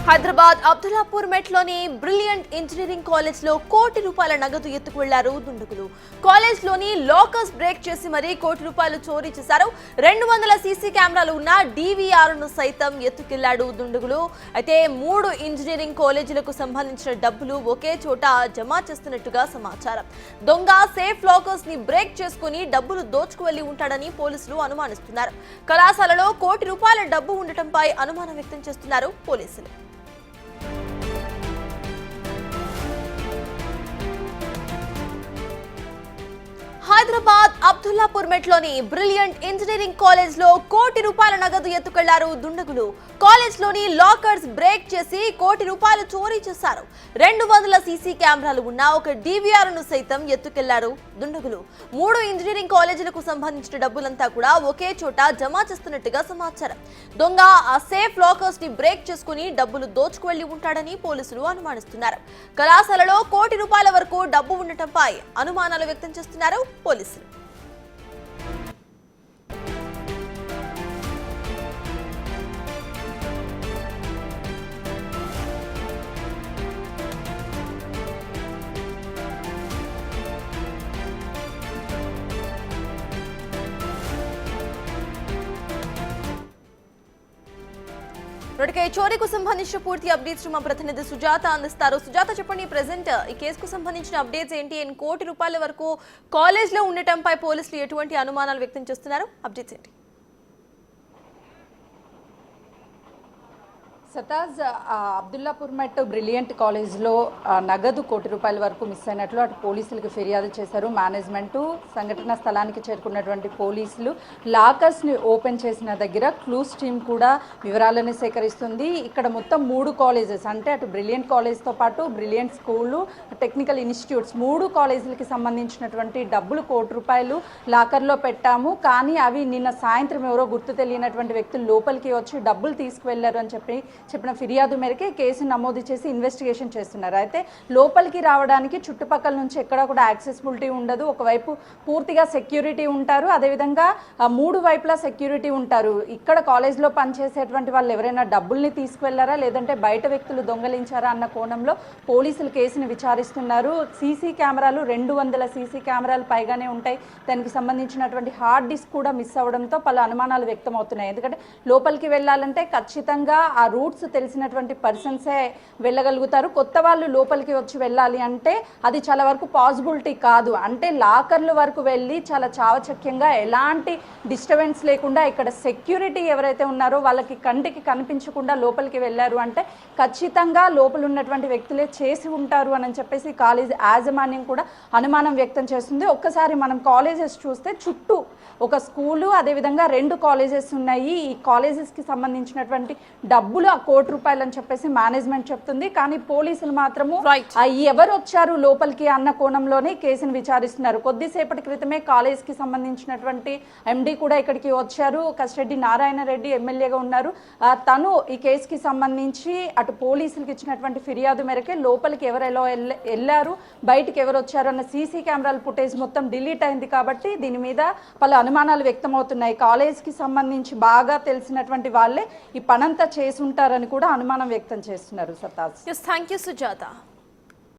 హైదరాబాద్ అబ్దుల్లాపూర్ మెట్లోని brilliant engineering college లో కోటి రూపాయల నగదు ఎత్తుకువెళ్లారు దుండగులు. కాలేజ్ లోని లాకర్స్ బ్రేక్ చేసి మరీ కోటి రూపాయలు చోరీ చేశారు. 200 సీసీ కెమెరాలు ఉన్న DVR ను సైతం ఎత్తుకెళ్లాడు దుండగులు. అయితే 3 ఇంజనీరింగ్ కాలేజీలకు సంబంధించిన డబ్బులు ఒకే చోట జమ చేస్తున్నట్టుగా సమాచారం. దొంగ సేఫ్ లాకర్స్ ని బ్రేక్ చేసుకుని డబ్బులు దోచుకువెళ్లి ఉంటాడని పోలీసులు అనుమానిస్తున్నారు. కళాశాలలో కోటి రూపాయల డబ్బు ఉండటంపై అనుమానం వ్యక్తం చేస్తున్నారు పోలీసులు. హైదరాబాద్ అబ్దుల్లాపూర్ మెట్లోని బ్రిలియంట్ ఇంజనీరింగ్ కాలేజ్ లో కోటి రూపాయల నగదు ఎత్తుకెళ్లారు దుండగులు. కాలేజ్ లోని లాకర్స్ బ్రేక్ చేసి కోటి రూపాయలు చోరీ చేశారు. 200 సీసీ కెమెరాలు ఉన్న ఒక DVR ను సైతం ఎత్తుకెళ్లారు దుండగులు. 3 ఇంజనీరింగ్ కాలేజీలకు సంబంధించిన డబ్బులంతా కూడా ఒకే చోట జమ చేస్తున్నట్టుగా సమాచారం. దొంగ ఆ సేఫ్ లాకర్స్ ని బ్రేక్ చేసుకుని డబ్బులు దోచుకువెళ్లి ఉంటాడని పోలీసులు అనుమానిస్తున్నారు. కళాశాలలో కోటి రూపాయల వరకు డబ్బు ఉండటంపై అనుమానాలు వ్యక్తం చేస్తున్నారు పోలీసులు. చోరీకు సంబంధించిన పూర్తి అప్డేట్స్ మా ప్రతినిధి సుజాత అందిస్తారు. సుజాత, చెప్పండి, ప్రెసెంట్ ఈ కేసుకు సంబంధించిన అప్డేట్స్ ఏంటి? కోటి రూపాయల వరకు కాలేజ్ లో ఉండటంపై పోలీసులు ఎటువంటి అనుమానాలు వ్యక్తం చేస్తున్నారు? అప్డేట్స్ ఏంటి? సతాజ్, అబ్దుల్లాపూర్ మెట్ బ్రిలియంట్ కాలేజ్లో నగదు కోటి రూపాయల వరకు మిస్ అయినట్లు అటు పోలీసులకు ఫిర్యాదు చేశారు. మేనేజ్మెంటు సంఘటన స్థలానికి చేరుకున్నటువంటి పోలీసులు లాకర్స్ని ఓపెన్ చేసిన దగ్గర క్లూస్ టీమ్ కూడా వివరాలను సేకరిస్తుంది. ఇక్కడ మొత్తం 3 కాలేజెస్, అంటే అటు బ్రిలియంట్ కాలేజ్తో పాటు బ్రిలియంట్ స్కూలు, టెక్నికల్ ఇన్స్టిట్యూట్స్, 3 కాలేజీలకి సంబంధించినటువంటి డబ్బులు కోటి రూపాయలు లాకర్లో పెట్టాము. కానీ అవి నిన్న సాయంత్రం ఎవరో గుర్తు తెలియనటువంటి వ్యక్తులు లోపలికి వచ్చి డబ్బులు తీసుకువెళ్లారు అని చెప్పిన ఫిర్యాదు మేరకే కేసు నమోదు చేసి ఇన్వెస్టిగేషన్ చేస్తున్నారు. అయితే లోపలికి రావడానికి చుట్టుపక్కల నుంచి ఎక్కడ కూడా యాక్సెసిబిలిటీ ఉండదు. ఒకవైపు పూర్తిగా సెక్యూరిటీ ఉంటారు, అదేవిధంగా 3 వైపులా సెక్యూరిటీ ఉంటారు. ఇక్కడ కాలేజ్లో పనిచేసేటువంటి వాళ్ళు ఎవరైనా డబ్బుల్ని తీసుకువెళ్లారా లేదంటే బయట వ్యక్తులు దొంగలించారా అన్న కోణంలో పోలీసులు కేసుని విచారిస్తున్నారు. సీసీ కెమెరాలు 200 సీసీ కెమెరాలు పైగానే ఉంటాయి. దానికి సంబంధించినటువంటి హార్డ్ డిస్క్ కూడా మిస్ అవ్వడంతో పలు అనుమానాలు వ్యక్తం అవుతున్నాయి. ఎందుకంటే లోపలికి వెళ్ళాలంటే ఖచ్చితంగా ఆ రూట్స్ తెలిసినటువంటి పర్సన్సే వెళ్ళగలుగుతారు. కొత్త వాళ్ళు లోపలికి వచ్చి వెళ్ళాలి అంటే అది చాలా వరకు పాసిబిలిటీ కాదు. అంటే లాకర్ల వరకు వెళ్ళి చాలా చావచక్యంగా ఎలాంటి డిస్టర్బెన్స్ లేకుండా ఇక్కడ సెక్యూరిటీ ఎవరైతే ఉన్నారో వాళ్ళకి కంటికి కనిపించకుండా లోపలికి వెళ్ళారు అంటే ఖచ్చితంగా లోపల ఉన్నటువంటి వ్యక్తులే చేసి ఉంటారు అని చెప్పేసి కాలేజ్ యాజమాన్యం కూడా అనుమానం వ్యక్తం చేస్తుంది. ఒక్కసారి మనం కాలేజెస్ చూస్తే చుట్టూ ఒక స్కూలు, అదేవిధంగా 2 కాలేజెస్ ఉన్నాయి. ఈ కాలేజెస్కి సంబంధించినటువంటి డబ్బులు కోటి రూపాయలు అని చెప్పేసి మేనేజ్మెంట్ చెప్తుంది. కానీ పోలీసులు మాత్రము ఎవరు వచ్చారు లోపలికి అన్న కోణంలోనే కేసును విచారిస్తున్నారు. కొద్దిసేపటి క్రితమే కాలేజ్ కి సంబంధించినటువంటి MD కూడా ఇక్కడికి వచ్చారు. కసిరెడ్డి నారాయణ రెడ్డి ఎమ్మెల్యేగా ఉన్నారు. తను ఈ కేసుకి సంబంధించి అటు పోలీసులకు ఇచ్చినటువంటి ఫిర్యాదు మేరకే లోపలికి ఎవరు వెళ్ళారు, బయటికి ఎవరు వచ్చారు అన్న సీసీ కెమెరాల ఫుటేజ్ మొత్తం డిలీట్ అయింది. కాబట్టి దీని మీద పలు అనుమానాలు వ్యక్తమవుతున్నాయి. కాలేజ్కి సంబంధించి బాగా తెలిసినటువంటి వాళ్ళే ఈ పనంతా చేసి ఉంటారని కూడా అనుమానం వ్యక్తం చేస్తున్నారు. సతాజ్, థ్యాంక్ యూ సుజాత.